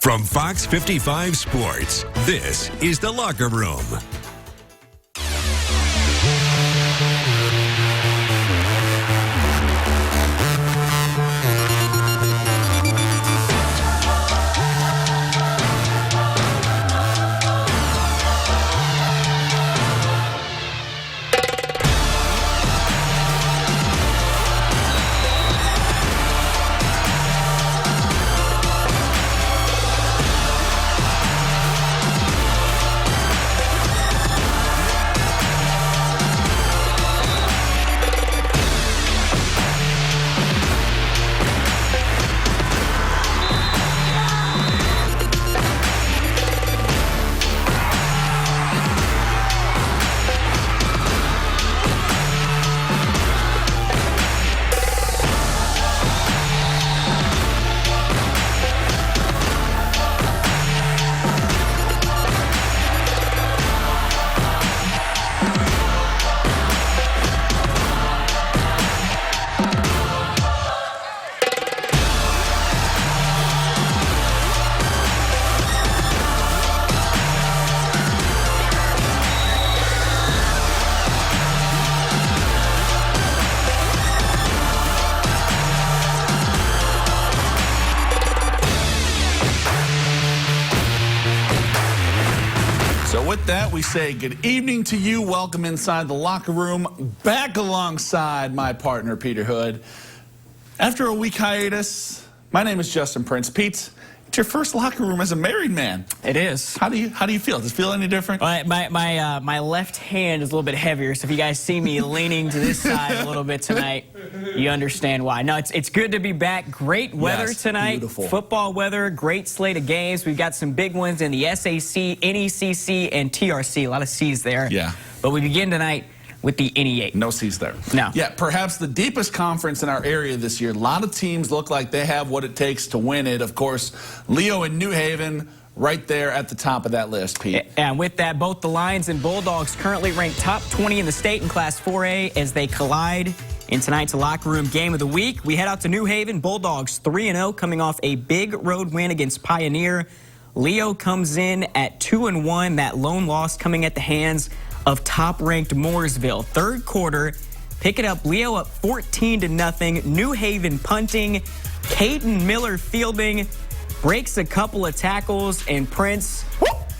From Fox 55 Sports, this is The Locker Room. With that, we say good evening to you. Welcome inside the locker room. Back alongside my partner, Peter Hood. After a week hiatus, my name is Justin Prince. Pete, it's your first locker room as a married man. It is. How do you feel? Does it feel any different? My left hand is a little bit heavier, so if you guys see me leaning to this side a little bit tonight, you understand why. No, it's good to be back. Great weather tonight. Beautiful. Football weather, great slate of games. We've got some big ones in the SAC, NECC, and TRC. A lot of C's there. Yeah. But we begin tonight with the NE8. No C's there. No. Yeah, perhaps the deepest conference in our area this year. A lot of teams look like they have what it takes to win it. Of course, Leo and New Haven right there at the top of that list, Pete. And with that, both the Lions and Bulldogs currently ranked top 20 in the state in Class 4A as they collide in tonight's locker room game of the week. We head out to New Haven. Bulldogs 3-0 coming off a big road win against Pioneer. Leo comes in at 2-1. That lone loss coming at the hands of top-ranked Mooresville. Third quarter, pick it up. Leo up 14-0. New Haven punting. Caden Miller fielding. Breaks a couple of tackles, and Prince,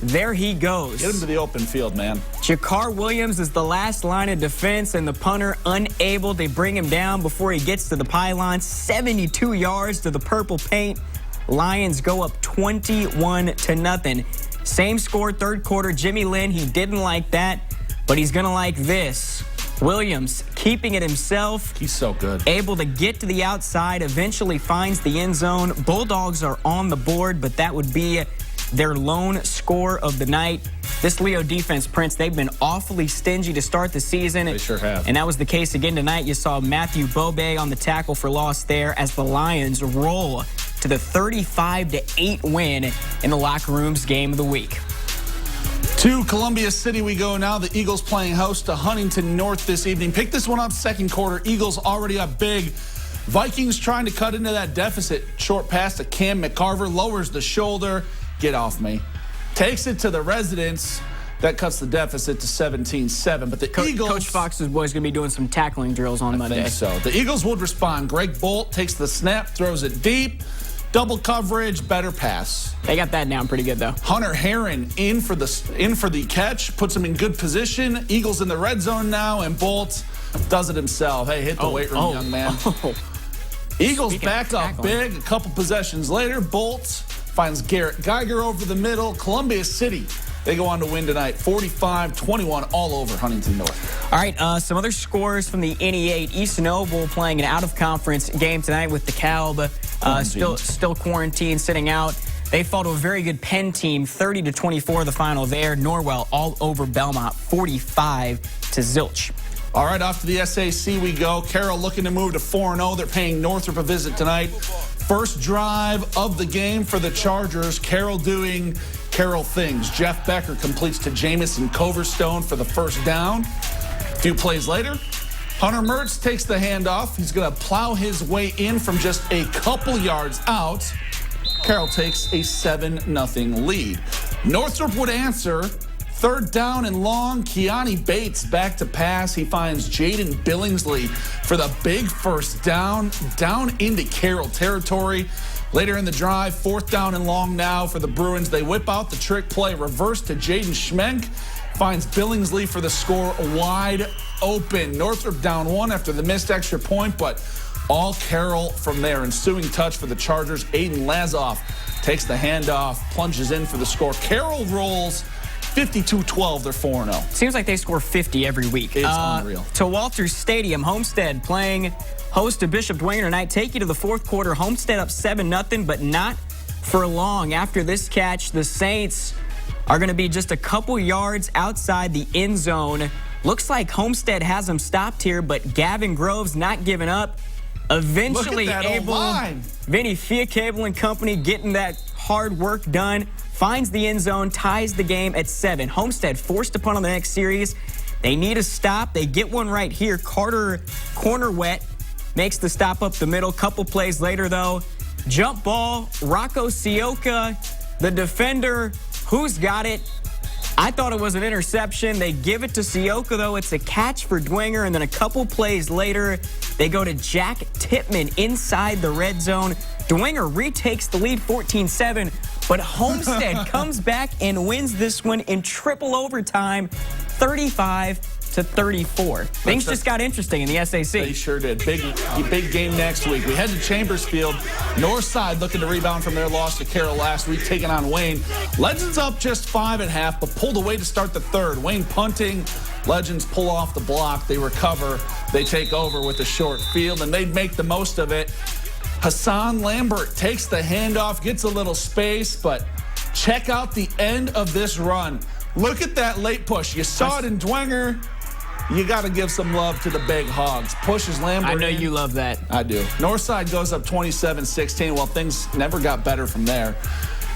there he goes. Get him to the open field, man. Jakar Williams is the last line of defense, and the punter unable to bring him down before he gets to the pylon. 72 yards to the purple paint. Lions go up 21-0. Same score, third quarter. Jimmy Lynn, he didn't like that, but he's going to like this. Williams keeping it himself. He's so good. Able to get to the outside, eventually finds the end zone. Bulldogs are on the board, but that would be their lone score of the night. This Leo defense, Prince, they've been awfully stingy to start the season. They sure have. And that was the case again tonight. You saw Matthew Bobe on the tackle for loss there as the Lions roll to the 35-8 win in the locker room's game of the week. To Columbia City we go now. The Eagles playing host to Huntington North this evening. Pick this one up second quarter. Eagles already up big. Vikings trying to cut into that deficit. Short pass to Cam McCarver. Lowers the shoulder. Get off me. Takes it to the residents. That cuts the deficit to 17-7. But the Eagles... Coach Fox's boy's going to be doing some tackling drills on Monday. I think so. The Eagles would respond. Greg Bolt takes the snap, throws it deep. Double coverage, better pass. They got that down pretty good, though. Hunter Herron in for the catch, puts him in good position. Eagles in the red zone now, and Bolt does it himself. Hey, hit the weight room, young man. Eagles Speaking back up big. A couple possessions later, Bolt finds Garrett Geiger over the middle. Columbia City, they go on to win tonight, 45-21 all over Huntington North. All right, some other scores from the NE8. East Noble playing an out-of-conference game tonight with the Calb. Still quarantined, sitting out. They fall to a very good Penn team, 30-24 the final there. Norwell all over Belmont, 45-0. All right, off to the SAC we go. Carroll looking to move to 4-0. They're paying Northrop a visit tonight. First drive of the game for the Chargers. Carroll doing Carroll things. Jeff Becker completes to Jamison Coverstone for the first down. A few plays later, Hunter Mertz takes the handoff. He's going to plow his way in from just a couple yards out. Carroll takes a 7-0 lead. Northrop would answer. Third down and long. Keani Bates back to pass. He finds Jaden Billingsley for the big first down into Carroll territory. Later in the drive, fourth down and long now for the Bruins. They whip out the trick play, reverse to Jaden Schmenk. Finds Billingsley for the score wide open. Northrop down 1 after the missed extra point, but all Carroll from there. Ensuing touch for the Chargers. Aiden Lazoff takes the handoff, plunges in for the score. Carroll rolls 52-12. They're 4-0. Seems like they score 50 every week. It's unreal. To Walters Stadium, Homestead playing host to Bishop Dwenger tonight. Take you to the fourth quarter. Homestead up 7-0, but not for long. After this catch, the Saints are going to be just a couple yards outside the end zone. Looks like Homestead has them stopped here, but Gavin Groves not giving up. Eventually able, Vinny Fiacable and company getting that hard work done. Finds the end zone, ties the game at 7. Homestead forced to punt on the next series. They need a stop. They get one right here. Carter, corner wet, makes the stop up the middle. Couple plays later, though, jump ball. Rocco Sioka, the defender, who's got it? I thought it was an interception. They give it to Sioka, though. It's a catch for Dwenger, and then a couple plays later, they go to Jack Tippmann inside the red zone. Dwenger retakes the lead 14-7, but Homestead comes back and wins this one in triple overtime, 35-34. Things just got interesting in the SAC. They sure did. Big game next week. We head to Chambersfield. Northside looking to rebound from their loss to Carroll last week, taking on Wayne. Legends up just 5 at half, but pulled away to start the third. Wayne punting. Legends pull off the block. They recover. They take over with a short field, and they'd make the most of it. Hassan Lambert takes the handoff, gets a little space, but check out the end of this run. Look at that late push. You saw it in Dwenger. You got to give some love to the big hogs. Pushes Lambert. I know in. You love that. I do. Northside goes up 27-16. Well, things never got better from there.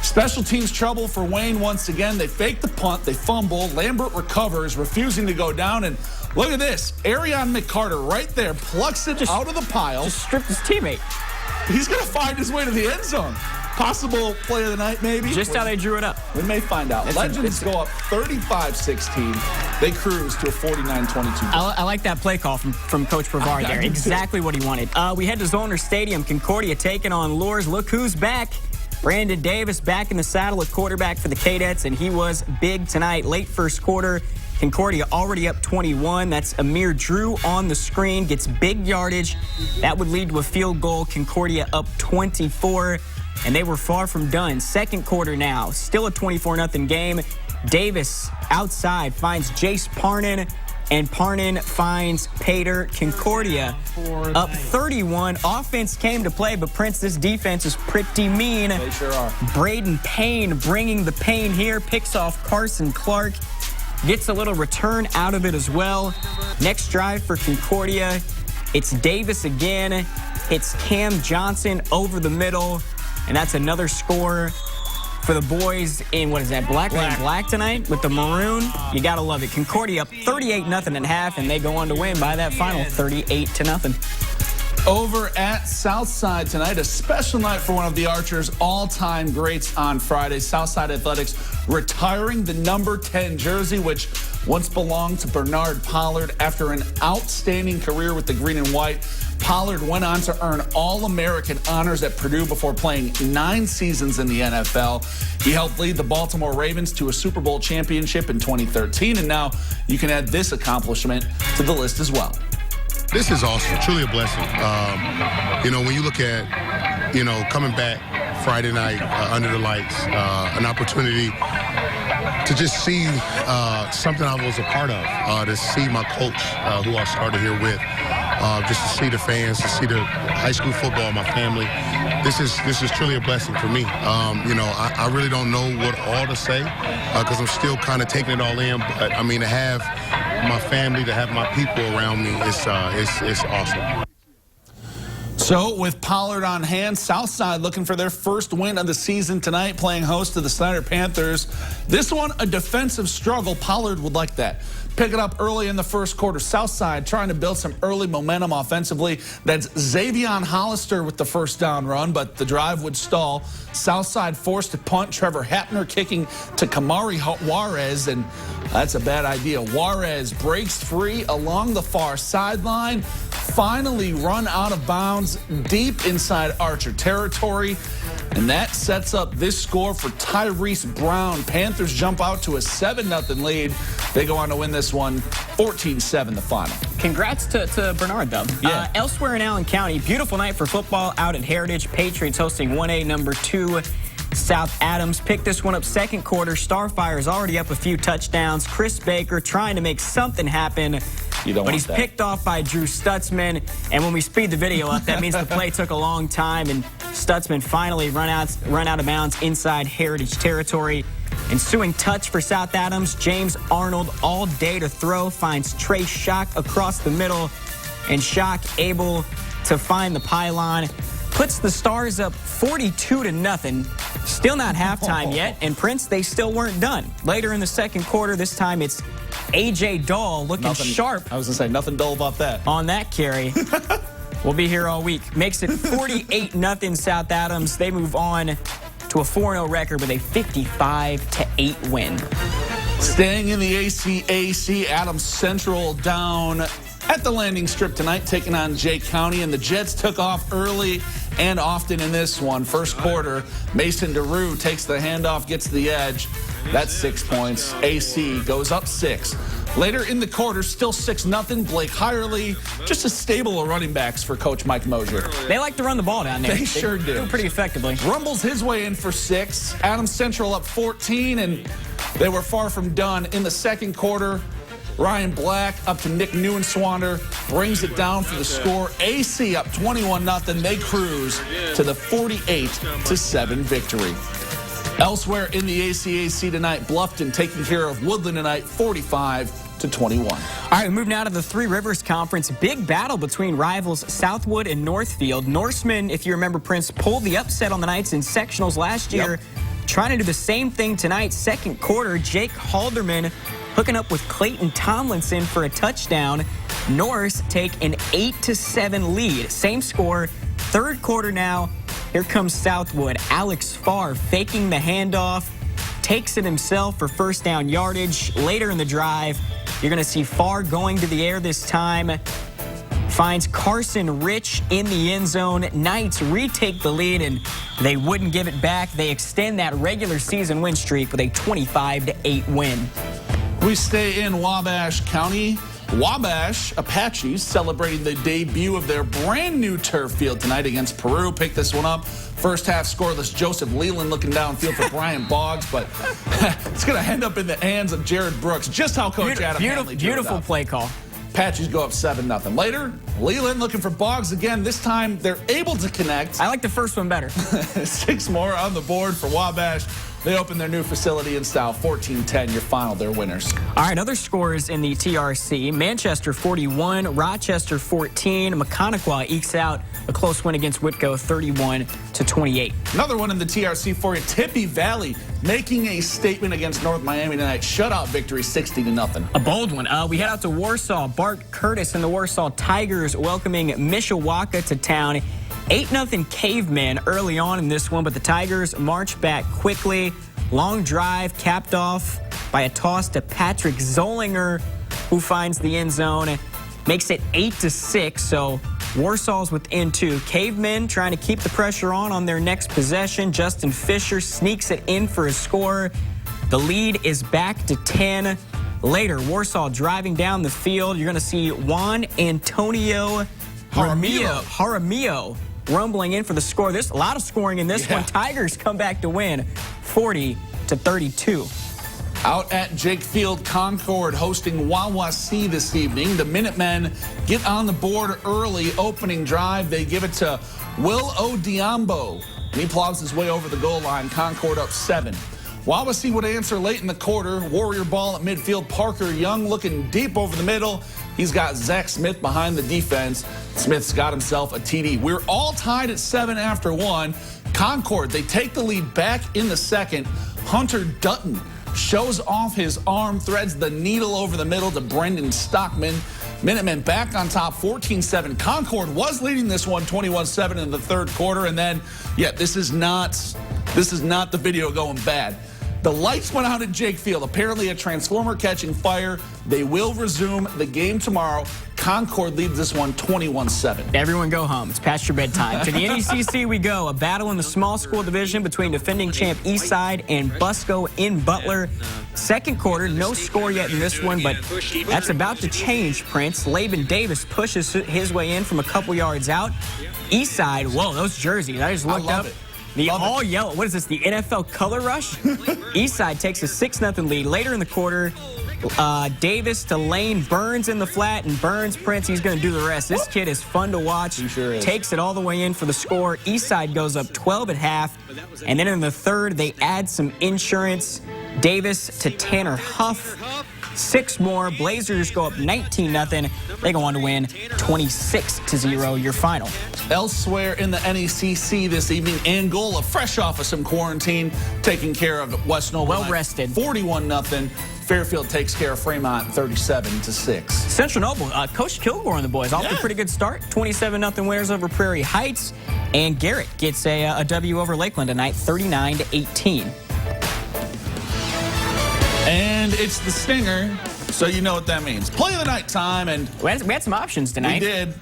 Special teams trouble for Wayne once again. They fake the punt. They fumble. Lambert recovers, refusing to go down. And look at this. Arion McCarter right there plucks it out of the pile. Just stripped his teammate. He's going to find his way to the end zone. Possible play of the night, maybe. Just how they drew it up. We may find out. Legends go up 35-16. They cruise to a 49-22. I like that play call from Coach Brevard there. Exactly what he wanted. We head to Zollner Stadium. Concordia taking on Lours. Look who's back. Brandon Davis back in the saddle at quarterback for the Cadets, and he was big tonight. Late first quarter. Concordia already up 21. That's Amir Drew on the screen. Gets big yardage. That would lead to a field goal. Concordia up 24. And they were far from done. Second quarter now. Still a 24-0 game. Davis outside finds Jace Parnan. And Parnan finds Pater. Concordia up 31. Offense came to play, but Prince, this defense is pretty mean. They sure are. Braden Payne bringing the pain here. Picks off Carson Clark. Gets a little return out of it as well. Next drive for Concordia. It's Davis again. It's Cam Johnson over the middle. And that's another score for the boys in, what is that, black tonight with the maroon. You got to love it. Concordia up 38-0 at half, and they go on to win by that final 38-0. Over at Southside tonight, a special night for one of the Archers' all-time greats on Friday. Southside Athletics retiring the number 10 jersey, which once belonged to Bernard Pollard. After an outstanding career with the green and white, Pollard went on to earn All-American honors at Purdue before playing 9 seasons in the NFL. He helped lead the Baltimore Ravens to a Super Bowl championship in 2013, and now you can add this accomplishment to the list as well. This is awesome, truly a blessing. When you look at, coming back Friday night under the lights, an opportunity to just see something I was a part of, to see my coach, who I started here with, just to see the fans, to see the high school football, my family. This is truly a blessing for me. I really don't know what all to say because I'm still kind of taking it all in. But to have my family, to have my people around me, it's awesome. So with Pollard on hand, Southside looking for their first win of the season tonight, playing host to the Snyder Panthers. This one, a defensive struggle. Pollard would like that. pick it up early in the first quarter. Southside trying to build some early momentum offensively. That's Xavion Hollister with the first down run, but the drive would stall. Southside forced to punt. Trevor Hapner kicking to Kamari Juarez, and that's a bad idea. Juarez breaks free along the far sideline, finally run out of bounds deep inside Archer territory, and that sets up this score for Tyrese Brown. Panthers jump out to a 7-0 lead. They go on to win this one 14-7 the final. Congrats to Bernard, though. Yeah. Elsewhere in Allen County, beautiful night for football out at Heritage. Patriots hosting 1A number 2 South Adams. Picked this one up second quarter. Starfire's already up a few touchdowns. Chris Baker trying to make something happen. But he's picked off by Drew Stutzman, and when we speed the video up, that means the play took a long time, and Stutzman finally run out of bounds inside Heritage territory. Ensuing touch for South Adams, James Arnold all day to throw, finds Trey Schock across the middle, and Schock able to find the pylon. Puts the Stars up 42-0. Still not halftime yet, and Prince, they still weren't done. Later in the second quarter, this time it's A.J. Dahl looking sharp. I was going to say, nothing dull about that. On that carry. We'll be here all week. Makes it 48-0 South Adams. They move on to a 4-0 record with a 55-8 win. Staying in the ACAC, Adams Central down at the landing strip tonight, taking on Jay County, and the Jets took off early and often in this one. First quarter, Mason DeRue takes the handoff, gets the edge. That's 6 points. AC goes up 6. Later in the quarter, still 6-0. Blake Hirely, just a stable of running backs for Coach Mike Mosier. They like to run the ball down there. They sure do. Pretty effectively. Rumbles his way in for 6. Adams Central up 14, and they were far from done in the second quarter. Ryan Black up to Nick Neuenswander, brings it down for the score. AC up 21-0. They cruise to the 48-7 victory. Elsewhere in the ACAC tonight, Bluffton taking care of Woodland tonight, 45-21. All right, moving out of the Three Rivers Conference. Big battle between rivals Southwood and Northfield. Norsemen, if you remember, Prince, pulled the upset on the Knights in sectionals last year. Trying to do the same thing tonight. Second quarter, Jake Halderman hooking up with Clayton Tomlinson for a touchdown. Norse take an 8-7 lead. Same score. Third quarter now. Here comes Southwood. Alex Farr faking the handoff, takes it himself for first down yardage. Later in the drive, you're going to see Farr going to the air this time. Finds Carson Rich in the end zone. Knights retake the lead, and they wouldn't give it back. They extend that regular season win streak with a 25-8 win. We stay in Wabash County. Wabash Apaches celebrating the debut of their brand new turf field tonight against Peru. Pick this one up. First half scoreless. Joseph Leland looking downfield for Brian Boggs, but it's going to end up in the hands of Jared Brooks. Just how Coach Adam Hanley beautiful play call. Apaches go up 7-0. Later, Leland looking for Boggs again. This time, they're able to connect. I like the first one better. 6 more on the board for Wabash. They open their new facility in style. 14-10, your final. They're winners. All right, other scores in the TRC. Manchester 41, Rochester 14. Maconaquah ekes out a close win against Whitco, 31-28. Another one in the TRC for you. Tippy Valley making a statement against North Miami tonight. Shutout victory, 60-0. A bold one. We head out to Warsaw. Bart Curtis and the Warsaw Tigers welcoming Mishawaka to town. 8-0 Cavemen early on in this one, but the Tigers march back quickly. Long drive capped off by a toss to Patrick Zollinger, who finds the end zone. Makes it 8-6, so Warsaw's within 2. Cavemen trying to keep the pressure on their next possession. Justin Fisher sneaks it in for a score. The lead is back to 10. Later, Warsaw driving down the field. You're going to see Juan Antonio Jaramillo rumbling in for the score. There's a lot of scoring in this one. Tigers come back to win 40-32. Out at Jake Field, Concord hosting Wawasee this evening. The Minutemen get on the board early. Opening drive, they give it to Will Odiambo, and he plows his way over the goal line. Concord up 7. Wawasee would answer late in the quarter. Warrior ball at midfield. Parker Young looking deep over the middle. He's got Zach Smith behind the defense. Smith's got himself a TD. We're all tied at 7 after 1. Concord, they take the lead back in the second. Hunter Dutton shows off his arm, threads the needle over the middle to Brendan Stockman. Minutemen back on top, 14-7. Concord was leading this one, 21-7 in the third quarter. And then, yeah, this is not the video going bad. The lights went out at Jake Field. Apparently a transformer catching fire. They will resume the game tomorrow. Concord leads this one 21-7. Everyone go home. It's past your bedtime. To the NECC we go. A battle in the small school division between defending champ Eastside and Busco in Butler. Second quarter, no score yet in this one, but that's about to change, Prince. Laban Davis pushes his way in from a couple yards out. Eastside, whoa, those jerseys. I just looked up. The all yellow. What is this, the NFL color rush? Eastside takes a 6-0 lead. Later in the quarter, Davis to Lane, Burns in the flat, and Burns, Prince, he's going to do the rest. This kid is fun to watch. He sure is. Takes it all the way in for the score. Eastside goes up 12 at half, and then in the third, they add some insurance. Davis to Tanner Huff. 6 more. Blazers go up 19-0. They go on to win 26-0, your final. Elsewhere in the NECC this evening, Angola, fresh off of some quarantine, taking care of West Noble. Well rested. 41-0. Fairfield takes care of Fremont 37-6. Central Noble, Coach Kilgore and the boys off to a pretty good start. 27-0 winners over Prairie Heights. And Garrett gets a W over Lakeland tonight, 39-18. And it's the Stinger, so you know what that means. Play of the night time, and we had some options tonight. We did,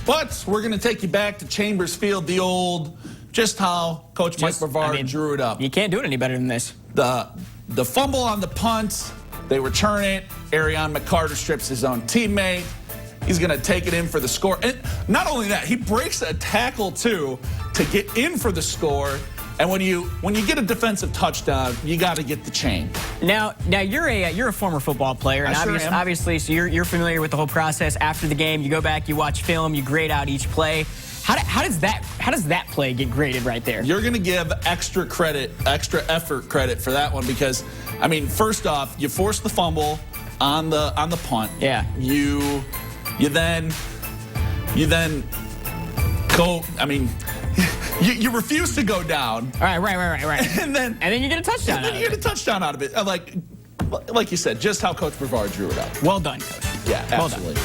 but we're going to take you back to Chambers Field, the old, just how Coach Mike Brevard drew it up. You can't do it any better than this. The fumble on the punt, they return it. Arion McCarter strips his own teammate. He's going to take it in for the score. And not only that, he breaks a tackle, too, to get in for the score. And when you get a defensive touchdown, you got to get the chain. Now you're a former football player, and obviously, so you're familiar with the whole process. After the game, you go back, you watch film, you grade out each play. How does that play get graded right there? You're going to give extra effort credit for that one because, I mean, first off, you force the fumble on the punt. Yeah. You then go. I mean. You refuse to go down. All right. And then you get a touchdown. You get a touchdown out of it. Like you said, just how Coach Brevard drew it up. Well done, Coach. Yeah, absolutely. Well done.